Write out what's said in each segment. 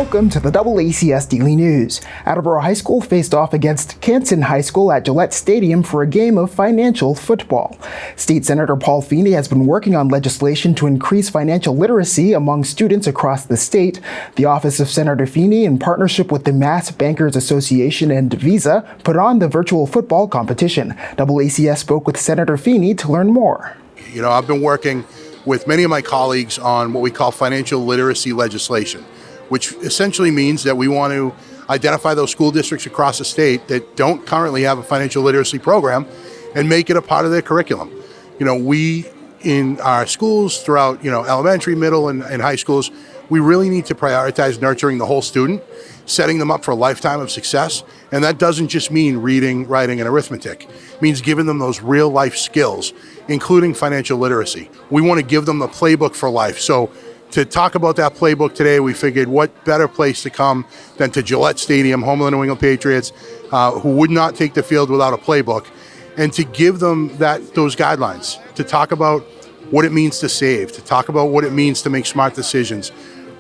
Welcome to the DoubleACS Daily News. Attleboro High School faced off against Canton High School at Gillette Stadium for a game of financial football. State Senator Paul Feeney has been working on legislation to increase financial literacy among students across the state. The Office of Senator Feeney, in partnership with the Mass Bankers Association and Visa, put on the virtual football competition. DoubleACS spoke with Senator Feeney to learn more. You know, I've been working with many of my colleagues on what we call financial literacy legislation, which essentially means that we want to identify those school districts across the state that don't currently have a financial literacy program and make it a part of their curriculum. You know, we in our schools throughout, elementary, middle, and high schools, we really need to prioritize nurturing the whole student, setting them up for a lifetime of success. And that doesn't just mean reading, writing, and arithmetic. It means giving them those real life skills, including financial literacy. We want to give them the playbook for life. So to talk about that playbook today, we figured what better place to come than to Gillette Stadium, home of the New England Patriots, who would not take the field without a playbook, and to give them those guidelines, to talk about what it means to save, to talk about what it means to make smart decisions,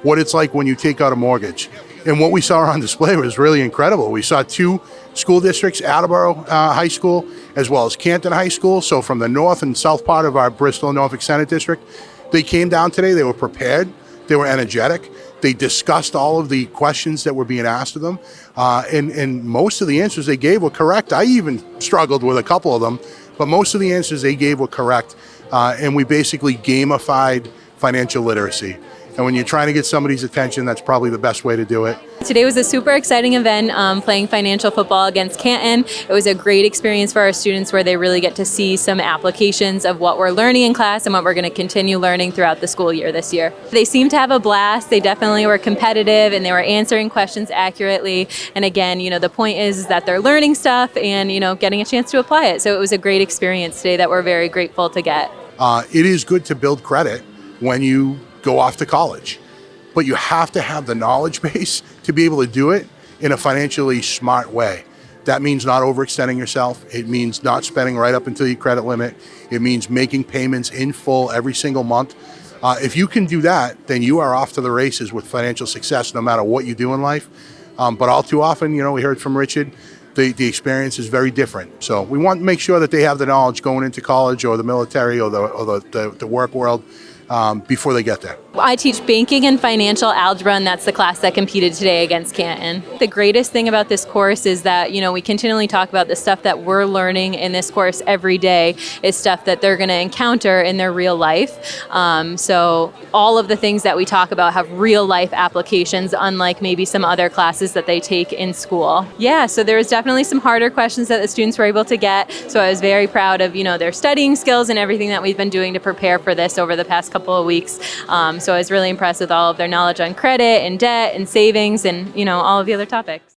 what it's like when you take out a mortgage. And what we saw on display was really incredible. We saw two school districts, Attleboro High School, as well as Canton High School. So from the north and south part of our Bristol and Norfolk Senate District, they came down today, they were prepared, they were energetic, they discussed all of the questions that were being asked of them, and most of the answers they gave were correct. I even struggled with a couple of them, but most of the answers they gave were correct, and we basically gamified financial literacy. And when you're trying to get somebody's attention, that's probably the best way to do it. Today was a super exciting event, playing financial football against Canton. It was a great experience for our students where they really get to see some applications of what we're learning in class and what we're going to continue learning throughout the school year this year. They seemed to have a blast. They definitely were competitive and they were answering questions accurately. And again, the point is that they're learning stuff and, getting a chance to apply it. So it was a great experience today that we're very grateful to get. It is good to build credit when you go off to college, but you have to have the knowledge base to be able to do it in a financially smart way. That means not overextending yourself. It means not spending right up until your credit limit. It means making payments in full every single month. If you can do that, then you are off to the races with financial success no matter what you do in life. But all too often, we heard from Richard, the experience is very different. So we want to make sure that they have the knowledge going into college or the military or the work world before they get there. I teach banking and financial algebra, and that's the class that competed today against Canton. The greatest thing about this course is that, we continually talk about the stuff that we're learning in this course every day is stuff that they're going to encounter in their real life. So all of the things that we talk about have real life applications, unlike maybe some other classes that they take in school. Yeah, so there was definitely some harder questions that the students were able to get. So I was very proud of, their studying skills and everything that we've been doing to prepare for this over the past couple of weeks. So I was really impressed with all of their knowledge on credit and debt and savings and, all of the other topics.